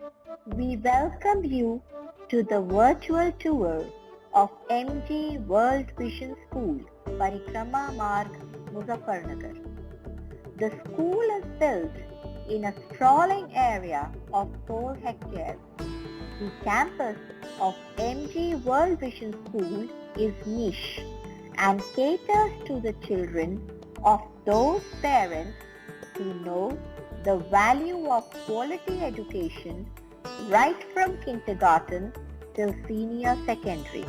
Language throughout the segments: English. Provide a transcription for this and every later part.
We welcome you to the virtual tour of MG World Vision School, Parikrama Marg, Muzaffarnagar. The school is built in a sprawling area of 4 hectares. The campus of MG World Vision School is niche and caters to the children of those parents who know the value of quality education right from kindergarten till senior secondary.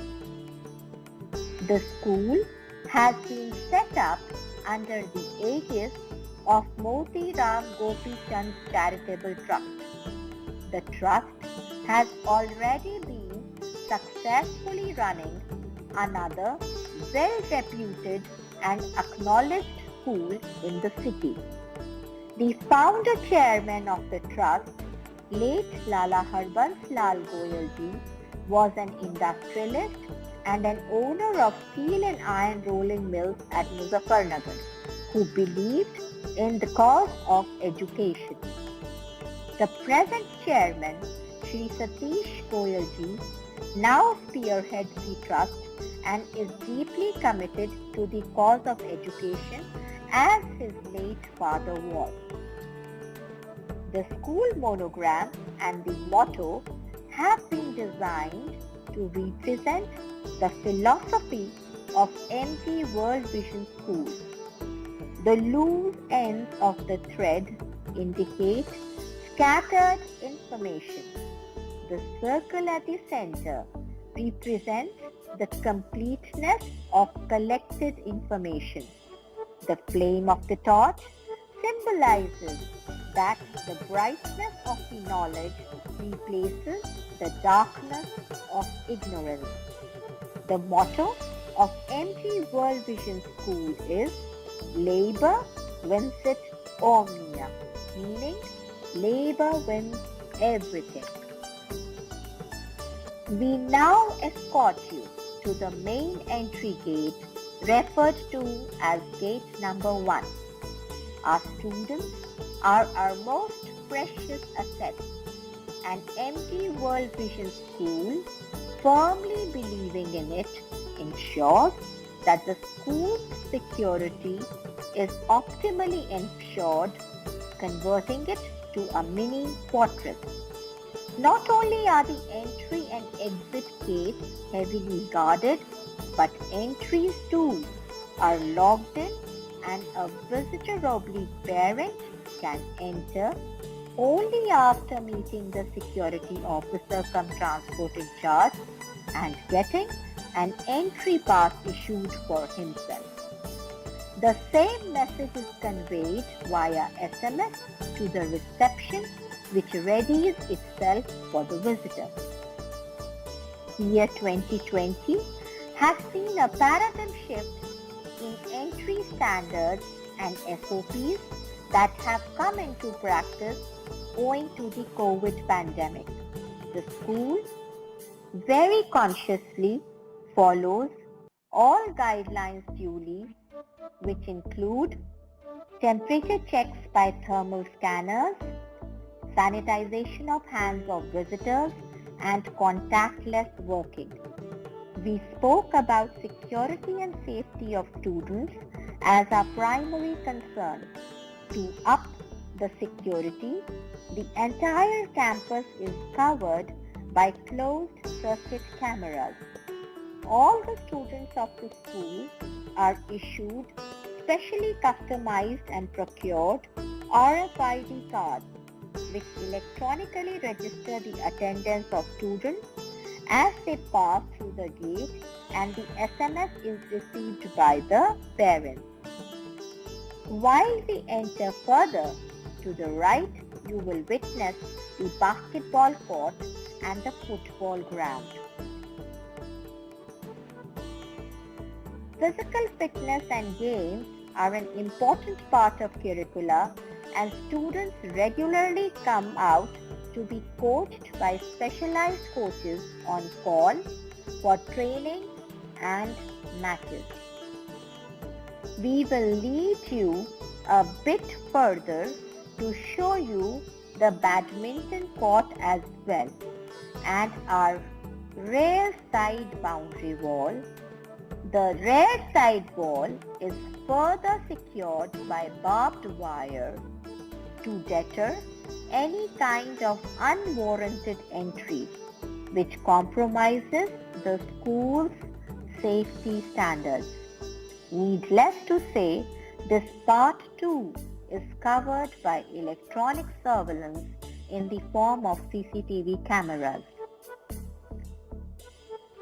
The school has been set up under the aegis of Moti Ram Gopi Chand Charitable Trust. The trust has already been successfully running another well-reputed and acknowledged school in the city. The founder chairman of the trust, late Lala Harbans Lal Goyal ji, was an industrialist and an owner of steel and iron rolling mills at Muzaffarnagar, who believed in the cause of education. The present chairman, Shri Satish Goyal ji, now spearheads the trust and is deeply committed to the cause of education as his late father was. The school monogram and the motto have been designed to represent the philosophy of MG World Vision School. The loose ends of the thread indicate scattered information. The circle at the center represents the completeness of collected information. The flame of the torch symbolizes that the brightness of the knowledge replaces the darkness of ignorance. The motto of MG World Vision School is Labor Vincit Omnia, meaning labor wins everything. We now escort you to the main entry gate referred to as gate number 1. Our students are our most precious assets, and MG World Vision School, firmly believing in it, ensures that the school's security is optimally ensured, converting it to a mini fortress. Not only are the entry and exit gates heavily guarded, but entries too are logged in, and a visitor/parent can enter only after meeting the security officer cum transport in charge and getting an entry pass issued for himself. The same message is conveyed via SMS to the reception, which readies itself for the visitor. Year 2020 has seen a paradigm shift in entry standards and SOPs that have come into practice owing to the COVID pandemic. The school very consciously follows all guidelines duly, which include temperature checks by thermal scanners, sanitization of hands of visitors, and contactless working. We spoke about security and safety of students as our primary concern. To up the security, the entire campus is covered by closed circuit cameras. All the students of the school are issued specially customized and procured RFID cards, which electronically register the attendance of students as they pass through the gate, and the SMS is received by the parents. While we enter further to the right, you will witness the basketball court and the football ground. Physical fitness and games are an important part of curricula, and students regularly come out to be coached by specialized coaches on call for training and matches. We will lead you a bit further to show you the badminton court as well, and our rear side boundary wall. The rear side wall is further secured by barbed wire to deter any kind of unwarranted entry which compromises the school's safety standards. Needless to say, this part too is covered by electronic surveillance in the form of CCTV cameras.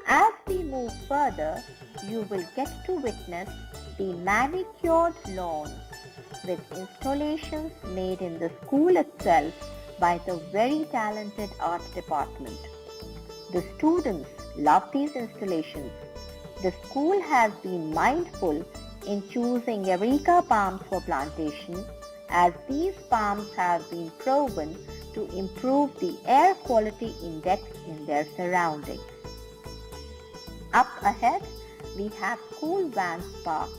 As we move further, you will get to witness the manicured lawns with installations made in the school itself by the very talented art department. The students love these installations. The school has been mindful in choosing Areca palms for plantation, as these palms have been proven to improve the air quality index in their surroundings. Up ahead, we have school vans parked.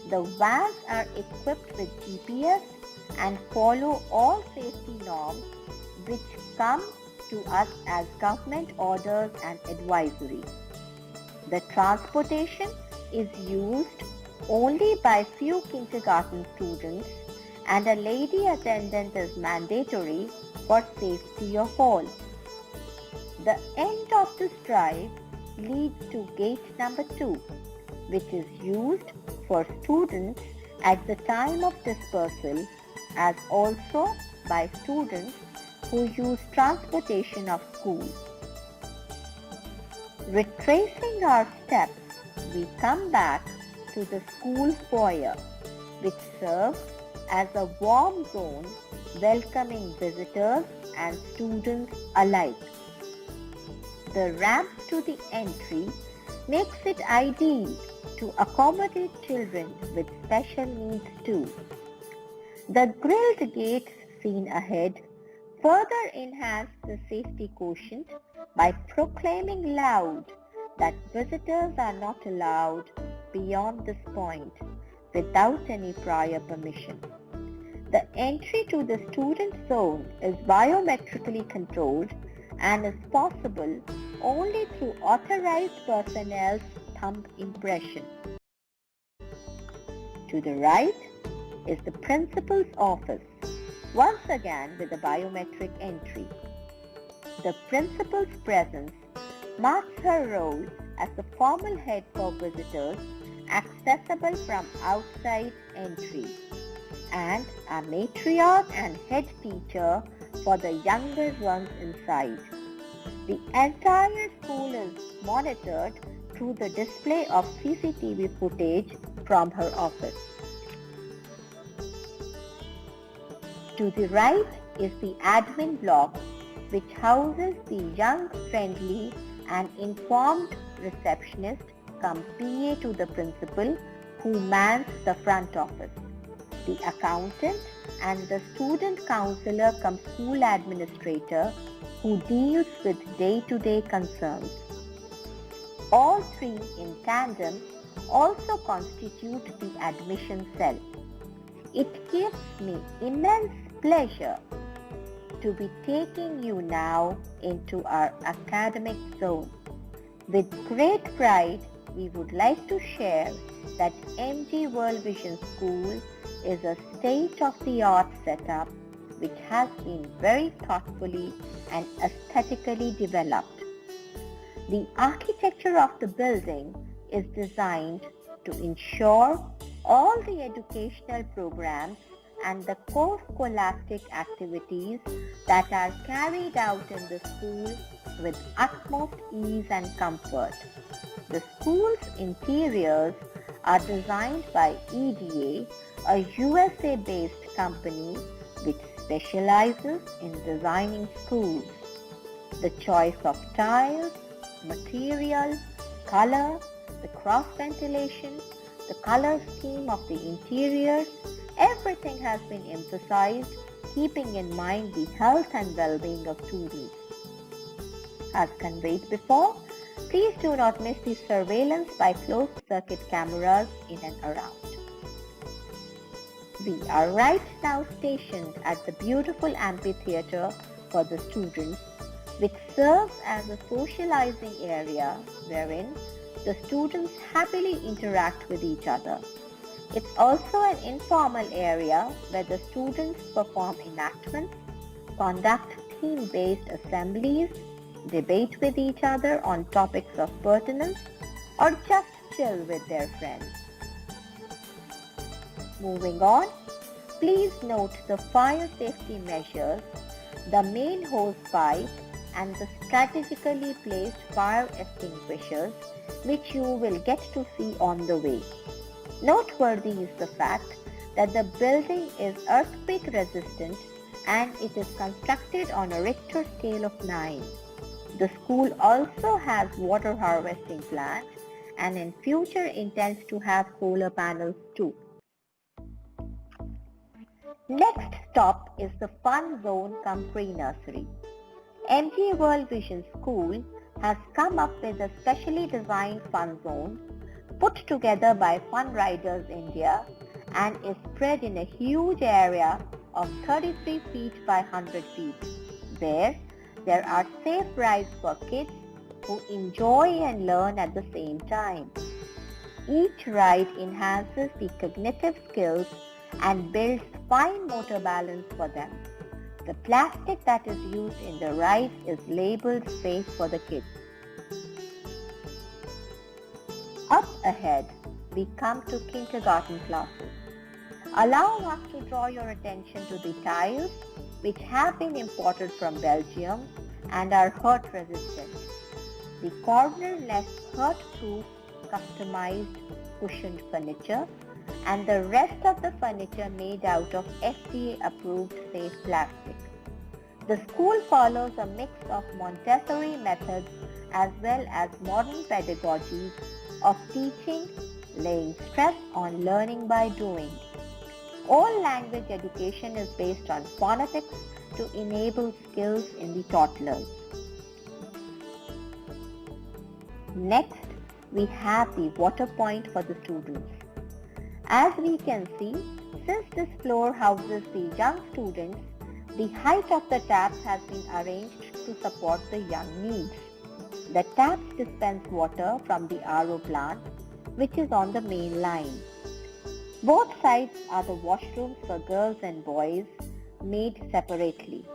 The vans are equipped with GPS and follow all safety norms which come to us as government orders and advisory. The transportation is used only by few kindergarten students, and a lady attendant is mandatory for safety of all. The end of this drive leads to gate number 2, which is used for students at the time of dispersal, as also by students who use transportation of school. Retracing our steps, we come back to the school foyer, which serves as a warm zone welcoming visitors and students alike. The ramp to the entry makes it ideal to accommodate children with special needs too. The grilled gates seen ahead further enhance the safety quotient by proclaiming loud that visitors are not allowed beyond this point without any prior permission. The entry to the student zone is biometrically controlled and is possible only through authorized personnel's thumb impression. To the right is the principal's office, once again with a biometric entry. The principal's presence marks her role as the formal head for visitors accessible from outside entry, and a matriarch and head teacher for the younger ones inside. The entire school is monitored through the display of CCTV footage from her office. To the right is the admin block, which houses the young, friendly and informed receptionist cum PA to the principal, who mans the front office, the accountant and the student counselor cum school administrator, who deals with day-to-day concerns. All three in tandem also constitute the admission cell. It gives me immense pleasure to be taking you now into our academic zone. With great pride, we would like to share that MG World Vision School is a state-of-the-art setup which has been very thoughtfully and aesthetically developed. The architecture of the building is designed to ensure all the educational programs and the core scholastic activities that are carried out in the school with utmost ease and comfort. The school's interiors are designed by EDA, a USA-based company which specializes in designing schools. The choice of tiles, material, color, the cross ventilation, the color scheme of the interiors, everything has been emphasized, keeping in mind the health and well-being of students. As conveyed before, please do not miss the surveillance by closed-circuit cameras in and around. We are right now stationed at the beautiful amphitheater for the students, which serves as a socializing area wherein the students happily interact with each other. It's also an informal area where the students perform enactments, conduct theme-based assemblies, debate with each other on topics of pertinence, or just chill with their friends. Moving on, please note the fire safety measures, the main hose pipe, and the strategically placed fire extinguishers, which you will get to see on the way. Noteworthy is the fact that the building is earthquake resistant and it is constructed on a Richter scale of 9. The school also has water harvesting plant and in future intends to have solar panels too. Next stop is the Fun Zone cum pre-nursery. MG World Vision School has come up with a specially designed fun zone put together by Fun Riders India and is spread in a huge area of 33 feet by 100 feet, where there are safe rides for kids who enjoy and learn at the same time. Each ride enhances the cognitive skills and builds fine motor balance for them. The plastic that is used in the rides is labeled safe for the kids. Up ahead, we come to kindergarten classes. Allow us to draw your attention to the tiles which have been imported from Belgium and are hurt resistant. The corner-less hurt-proof customized cushioned furniture and the rest of the furniture made out of FDA-approved safe plastic. The school follows a mix of Montessori methods as well as modern pedagogies of teaching, laying stress on learning by doing. All language education is based on phonetics to enable skills in the toddlers. Next, we have the water point for the students. As we can see, since this floor houses the young students, the height of the taps has been arranged to support the young needs. The taps dispense water from the RO plant, which is on the main line. Both sides are the washrooms for girls and boys, made separately.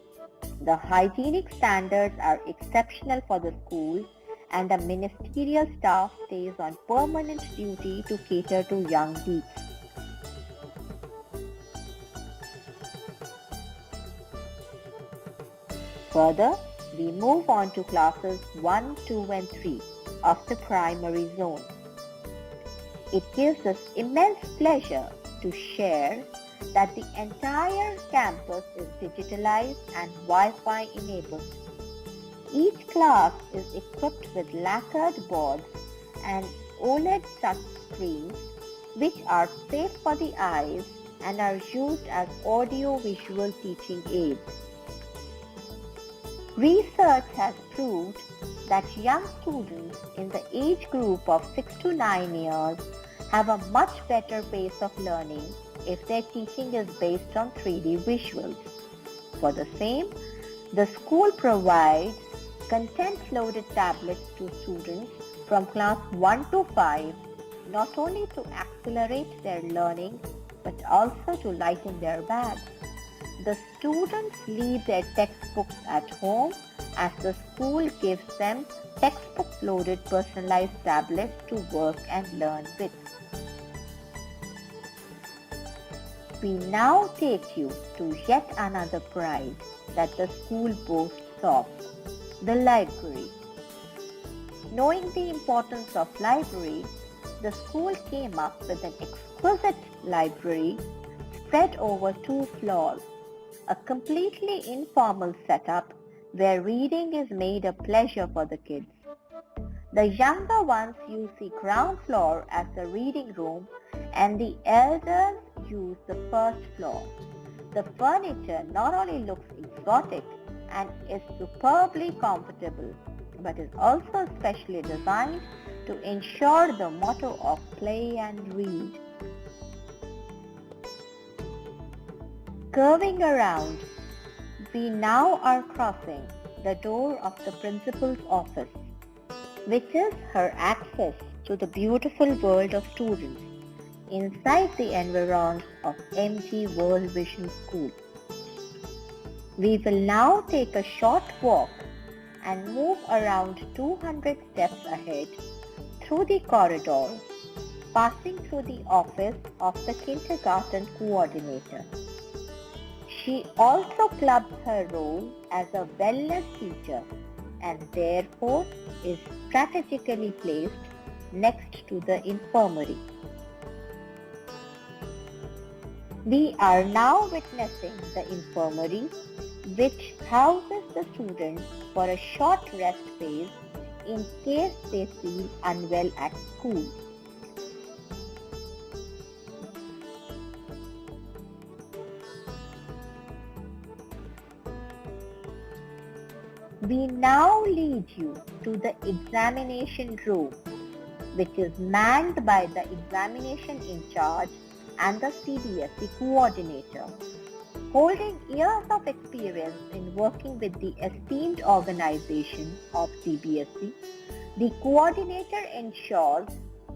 The hygienic standards are exceptional for the school, and the ministerial staff stays on permanent duty to cater to young geeks. Further, we move on to classes 1, 2 and 3 of the primary zone. It gives us immense pleasure to share that the entire campus is digitalized and Wi-Fi enabled. Each class is equipped with lacquered boards and OLED touch screens which are safe for the eyes and are used as audio-visual teaching aids. Research has proved that young students in the age group of 6 to 9 years have a much better pace of learning if their teaching is based on 3D visuals. For the same, the school provides content-loaded tablets to students from class 1 to 5 not only to accelerate their learning but also to lighten their bags. The students leave their textbooks at home as the school gives them textbook-loaded personalized tablets to work and learn with. We now take you to yet another pride that the school boasts of, the library. Knowing the importance of library, the school came up with an exquisite library spread over 2 floors, a completely informal setup where reading is made a pleasure for the kids. The younger ones use the ground floor as the reading room and the elders use the first floor. The furniture not only looks exotic and is superbly comfortable, but is also specially designed to ensure the motto of play and read. Curving around, we now are crossing the door of the principal's office, which is her access to the beautiful world of students inside the environs of MG World Vision School. We will now take a short walk and move around 200 steps ahead through the corridor, passing through the office of the kindergarten coordinator. She also clubs her role as a wellness teacher and therefore is strategically placed next to the infirmary. We are now witnessing the infirmary, which houses the students for a short rest phase in case they feel unwell at school. We now lead you to the examination room, which is manned by the examination in charge and the CBSE coordinator. Holding years of experience in working with the esteemed organization of CBSE, the coordinator ensures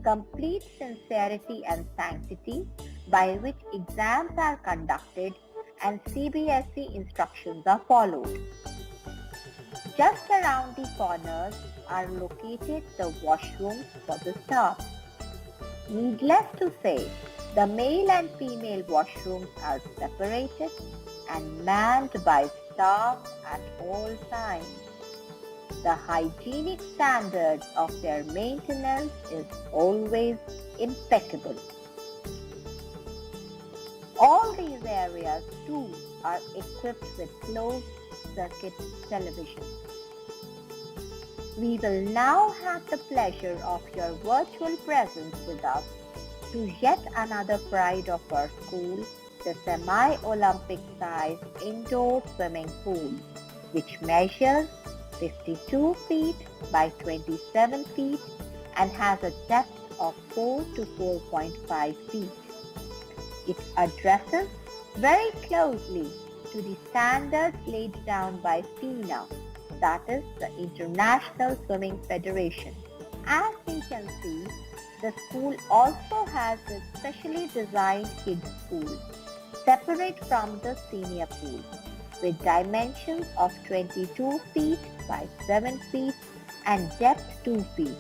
complete sincerity and sanctity by which exams are conducted and CBSE instructions are followed. Just around the corners are located the washrooms for the staff. Needless to say, the male and female washrooms are separated and manned by staff at all times. The hygienic standard of their maintenance is always impeccable. All these areas too are equipped with closed-circuit television. We will now have the pleasure of your virtual presence with us to yet another pride of our school, the semi-Olympic size indoor swimming pool, which measures 52 feet by 27 feet and has a depth of 4 to 4.5 feet. It addresses very closely to the standards laid down by FINA, that is the International Swimming Federation. As we can see, the school also has a specially designed kids pool, separate from the senior pool, with dimensions of 22 feet by 7 feet and depth 2 feet.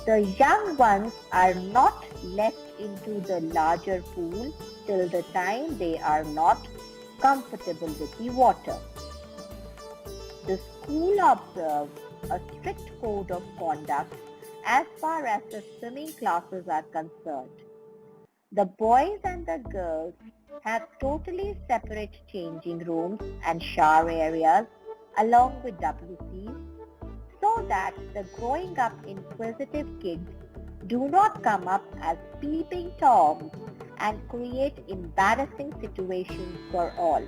The young ones are not let into the larger pool till the time they are not comfortable with the water. The school observes a strict code of conduct as far as the swimming classes are concerned. The boys and the girls have totally separate changing rooms and shower areas along with WCs, so that the growing up inquisitive kids do not come up as peeping toms and create embarrassing situations for all.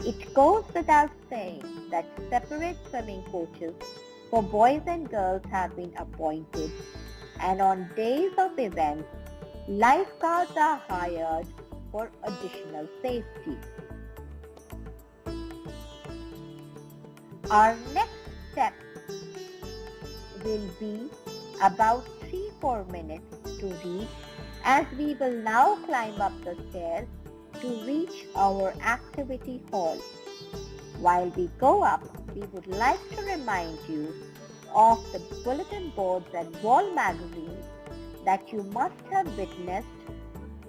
It goes without saying that separate swimming coaches for boys and girls have been appointed, and on days of events, lifeguards are hired for additional safety. Our next step will be about 3-4 minutes to reach, as we will now climb up the stairs to reach our activity hall. While we go up, we would like to remind you of the bulletin boards and wall magazines that you must have witnessed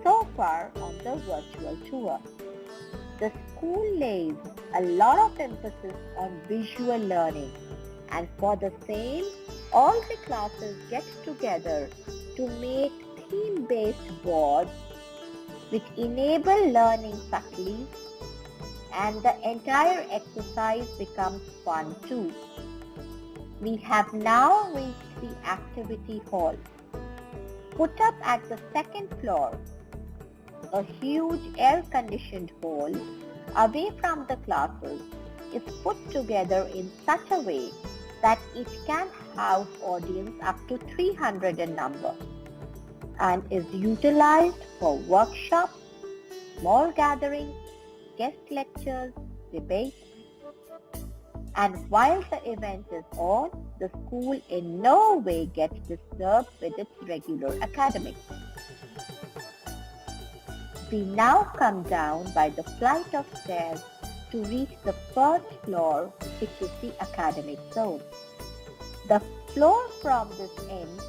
so far on the virtual tour. The school lays a lot of emphasis on visual learning, and for the same, all the classes get together to make theme-based boards which enable learning subtly, and the entire exercise becomes fun too. We have now reached the activity hall. Put up at the second floor, a huge air-conditioned hall away from the classes is put together in such a way that it can house audience up to 300 in number, and is utilized for workshops, small gatherings, guest lectures, debates. And while the event is on, the school in no way gets disturbed with its regular academics. We now come down by the flight of stairs to reach the first floor, which is the academic zone. The floor from this end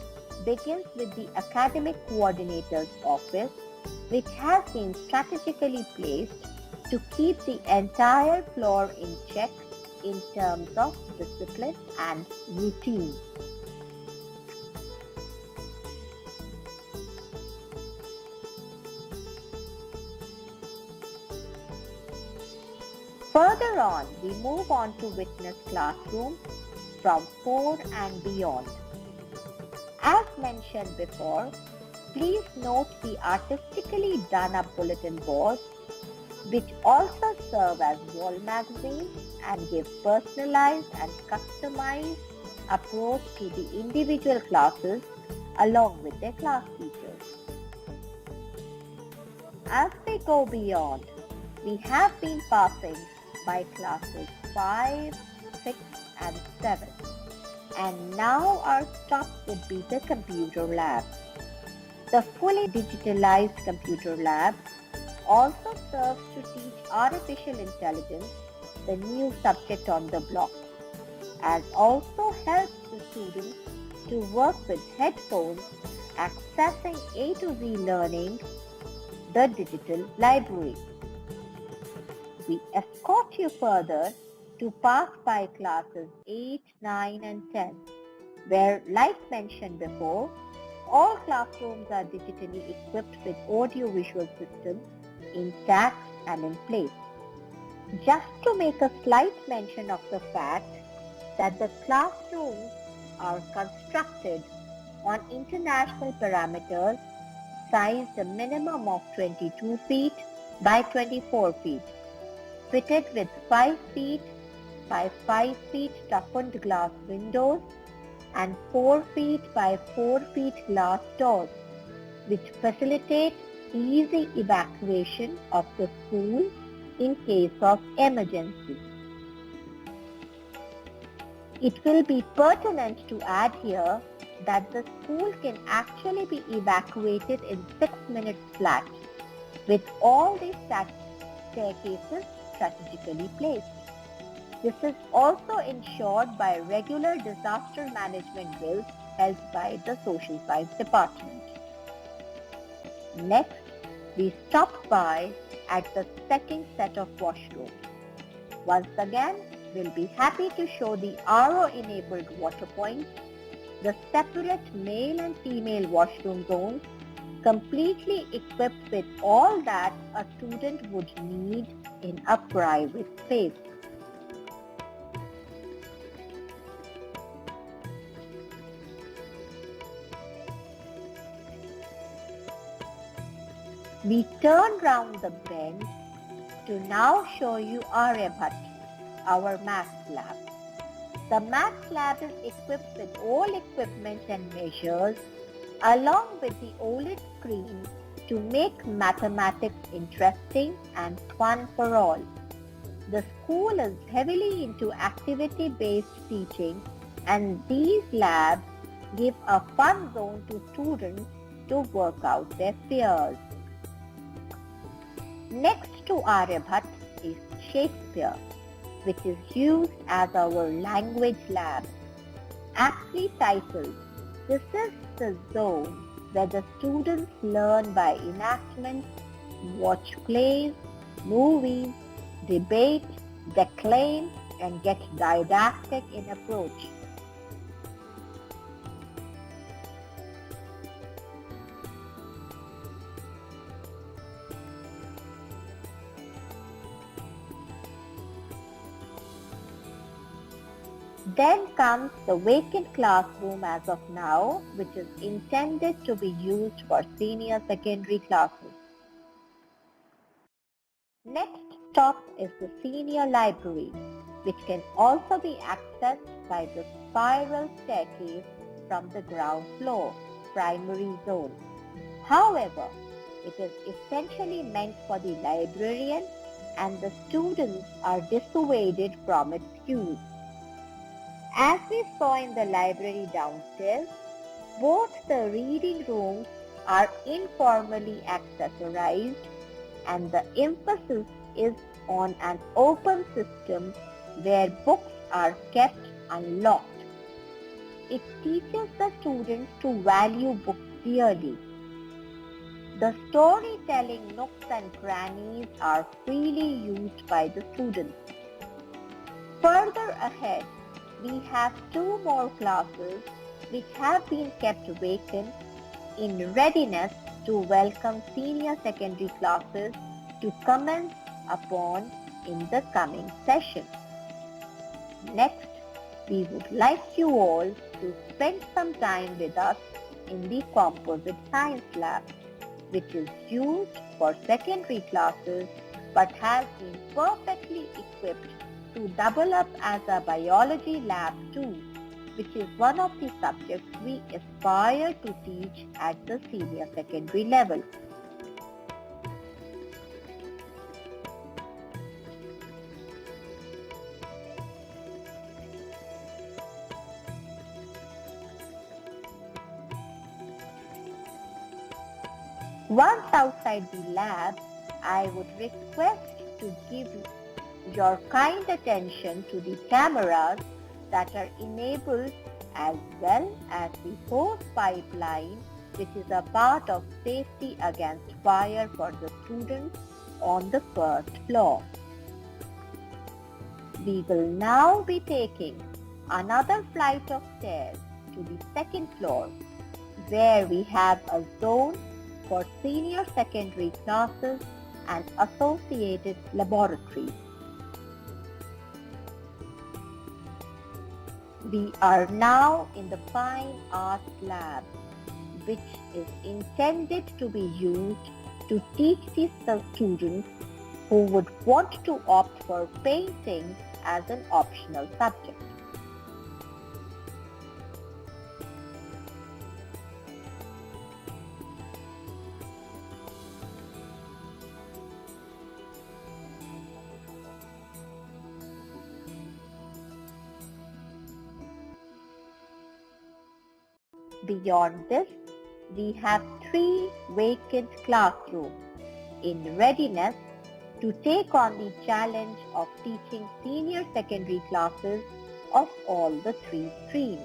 begins with the academic coordinator's office, which has been strategically placed to keep the entire floor in check in terms of discipline and routine. Further on, we move on to witness classrooms from 4 and beyond. As mentioned before, please note the artistically done up bulletin boards, which also serve as wall magazines and give personalized and customized approach to the individual classes along with their class teachers. As we go beyond, we have been passing by classes 5, 6 and 7. And now our stop would be the computer lab. The fully digitalized computer lab also serves to teach artificial intelligence, the new subject on the block, as also helps the students to work with headphones, accessing A to Z learning, the digital library. We escort you further to pass by classes 8, 9 and 10, where, like mentioned before, all classrooms are digitally equipped with audio-visual systems intact and in place. Just to make a slight mention of the fact that the classrooms are constructed on international parameters sized a minimum of 22 feet by 24 feet, fitted with 5 feet by 5 feet toughened glass windows and 4 feet by 4 feet glass doors, which facilitate easy evacuation of the school in case of emergency. It will be pertinent to add here that the school can actually be evacuated in 6 minutes flat, with all the staircases strategically placed. This is also ensured by regular disaster management drills held by the Social Science Department. Next, we stop by at the second set of washrooms. Once again, we'll be happy to show the RO-enabled water points, the separate male and female washroom zones, completely equipped with all that a student would need in a private space. We turn round the bend to now show you Aryabhat, our math lab. The math lab is equipped with all equipment and measures along with the OLED screen to make mathematics interesting and fun for all. The school is heavily into activity-based teaching, and these labs give a fun zone to students to work out their fears. Next to Aryabhat is Shakespeare, which is used as our language lab. Aptly titled, this is the zone where the students learn by enactment, watch plays, movies, debate, declaim, and get didactic in approach. Then comes the vacant classroom as of now, which is intended to be used for senior secondary classes. Next stop is the senior library, which can also be accessed by the spiral staircase from the ground floor, primary zone. However, It is essentially meant for the librarian, and the students are dissuaded from its use. As we saw in the library downstairs, both the reading rooms are informally accessorized, and the emphasis is on an open system where books are kept unlocked. It teaches the students to value books dearly. The storytelling nooks and crannies are freely used by the students. Further ahead, we have 2 more classes which have been kept vacant in readiness to welcome senior secondary classes to commence upon in the coming session. Next, we would like you all to spend some time with us in the Composite Science Lab, which is used for secondary classes but has been perfectly equipped to double up as a biology lab too, which is one of the subjects we aspire to teach at the senior secondary level. Once outside the lab, I would request to give your kind attention to the cameras that are enabled, as well as the hose pipeline, which is a part of safety against fire for the students on the first floor. We will now be taking another flight of stairs to the second floor, where we have a zone for senior secondary classes and associated laboratories. We are now in the Fine Arts Lab, which is intended to be used to teach the students who would want to opt for painting as an optional subject. Beyond this, we have 3 vacant classrooms in readiness to take on the challenge of teaching senior secondary classes of all the 3 streams.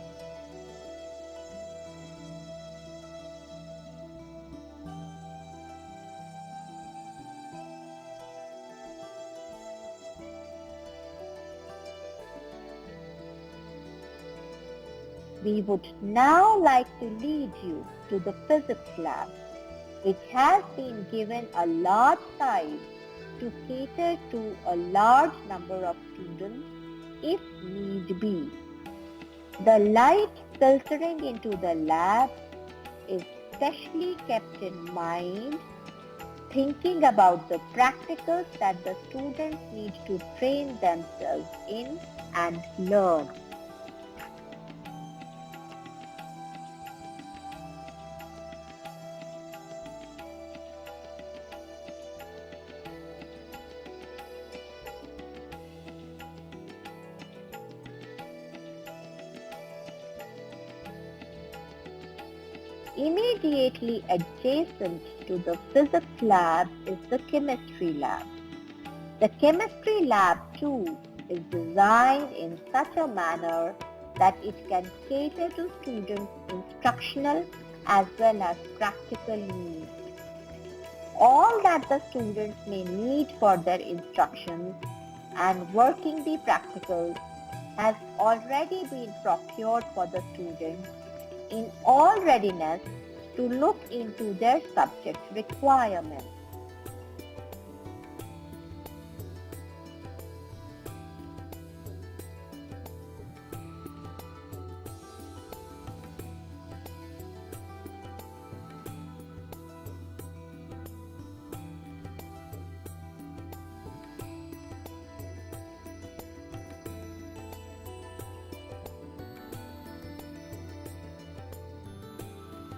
We would now like to lead you to the physics lab, which has been given a large size to cater to a large number of students if need be. The light filtering into the lab is specially kept in mind, thinking about the practicals that the students need to train themselves in and learn. Immediately adjacent to the physics lab is the chemistry lab. The chemistry lab too is designed in such a manner that it can cater to students' instructional as well as practical needs. All that the students may need for their instructions and working the practicals has already been procured for the students in all readiness to look into their subject requirements.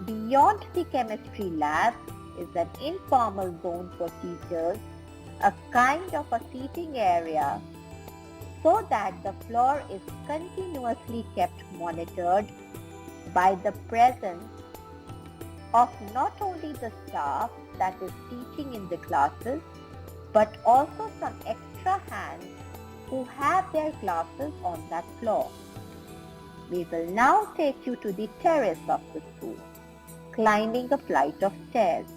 Beyond the chemistry lab is an informal zone for teachers, a kind of a seating area, so that the floor is continuously kept monitored by the presence of not only the staff that is teaching in the classes, but also some extra hands who have their classes on that floor. We will now take you to the terrace of the school, climbing a flight of stairs.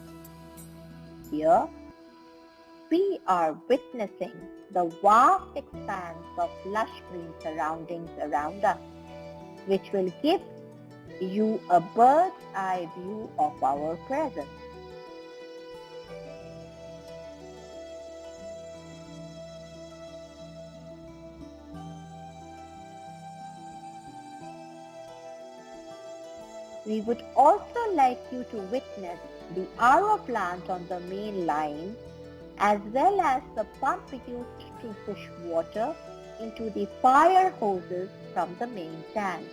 Here, we are witnessing the vast expanse of lush green surroundings around us, which will give you a bird's eye view of our presence. We would also like you to witness the RO plant on the main line, as well as the pump used to push water into the fire hoses from the main tank.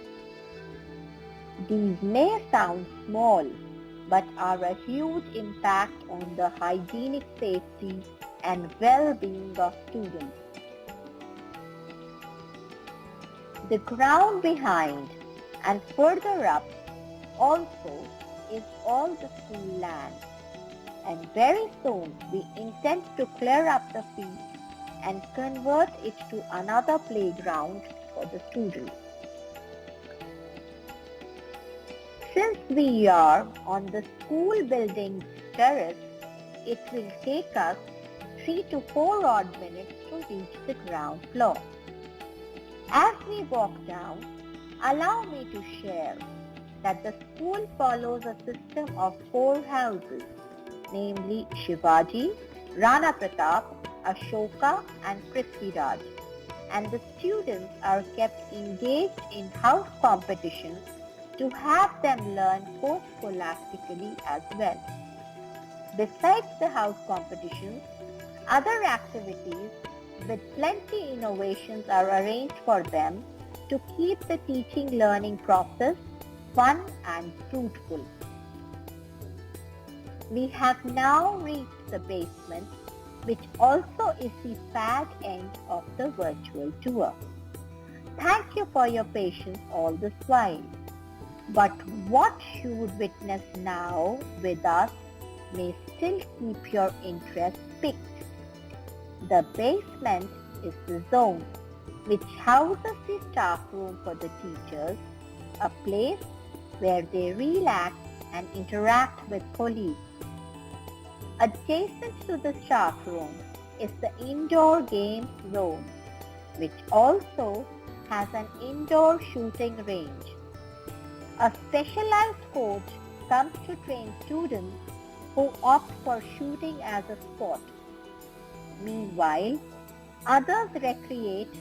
These may sound small, but are a huge impact on the hygienic safety and well-being of students. The ground behind and further up also is all the school land, and very soon we intend to clear up the field and convert it to another playground for the students. Since we are on the school building's terrace, it will take us 3 to 4 odd minutes to reach the ground floor. As we walk down, allow me to share that the school follows a system of 4 houses, namely Shivaji, Rana Pratap, Ashoka and Prithviraj, and the students are kept engaged in house competitions to have them learn post-scholastically as well. Besides the house competitions, other activities with plenty innovations are arranged for them to keep the teaching learning process fun and fruitful. We have now reached the basement, which also is the fag end of the virtual tour. Thank you for your patience all this while. But what you would witness now with us may still keep your interest piqued. The basement is the zone which houses the staff room for the teachers, a place where they relax and interact with colleagues. Adjacent to the staff room is the indoor games zone, which also has an indoor shooting range. A specialized coach comes to train students who opt for shooting as a sport. Meanwhile, others recreate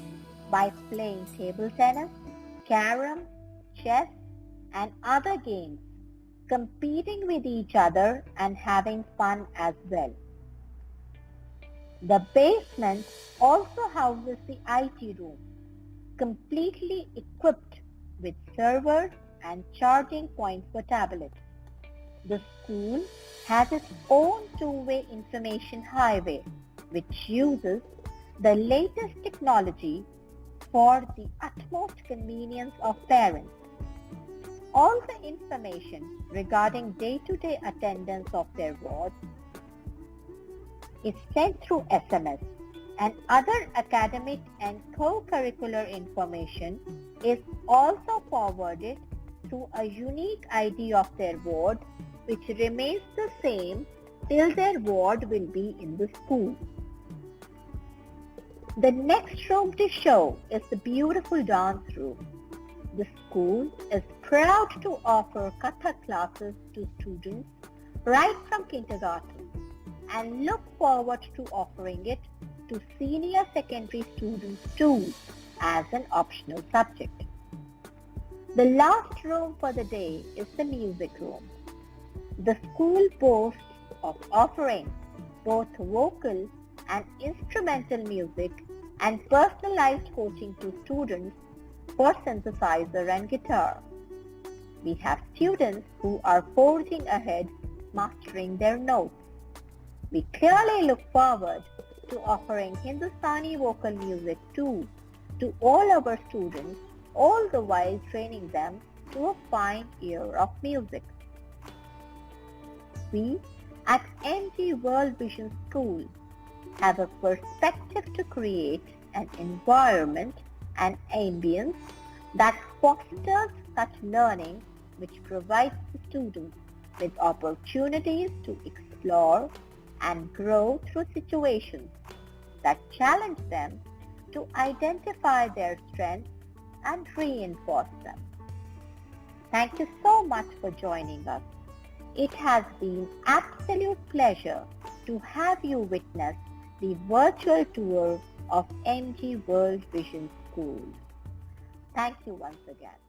by playing table tennis, carom, chess, and other games, competing with each other and having fun as well. The basement also houses the IT room, completely equipped with servers and charging points for tablets. The school has its own two-way information highway, which uses the latest technology for the utmost convenience of parents. All the information regarding day-to-day attendance of their wards is sent through SMS, and other academic and co-curricular information is also forwarded through a unique ID of their ward, which remains the same till their ward will be in the school. The next room to show is the beautiful dance room. The school is proud to offer Kathak classes to students right from kindergarten and look forward to offering it to senior secondary students too as an optional subject. The last room for the day is the music room. The school boasts of offering both vocal and instrumental music and personalized coaching to students for synthesizer and guitar. We have students who are forging ahead mastering their notes. We clearly look forward to offering Hindustani vocal music too to all our students, all the while training them to a fine ear of music. We at MG World Vision School have a perspective to create an environment and ambience that fosters such learning, which provides the students with opportunities to explore and grow through situations that challenge them to identify their strengths and reinforce them. Thank you so much for joining us. It has been absolute pleasure to have you witness the virtual tour of MG World Vision School. Thank you once again.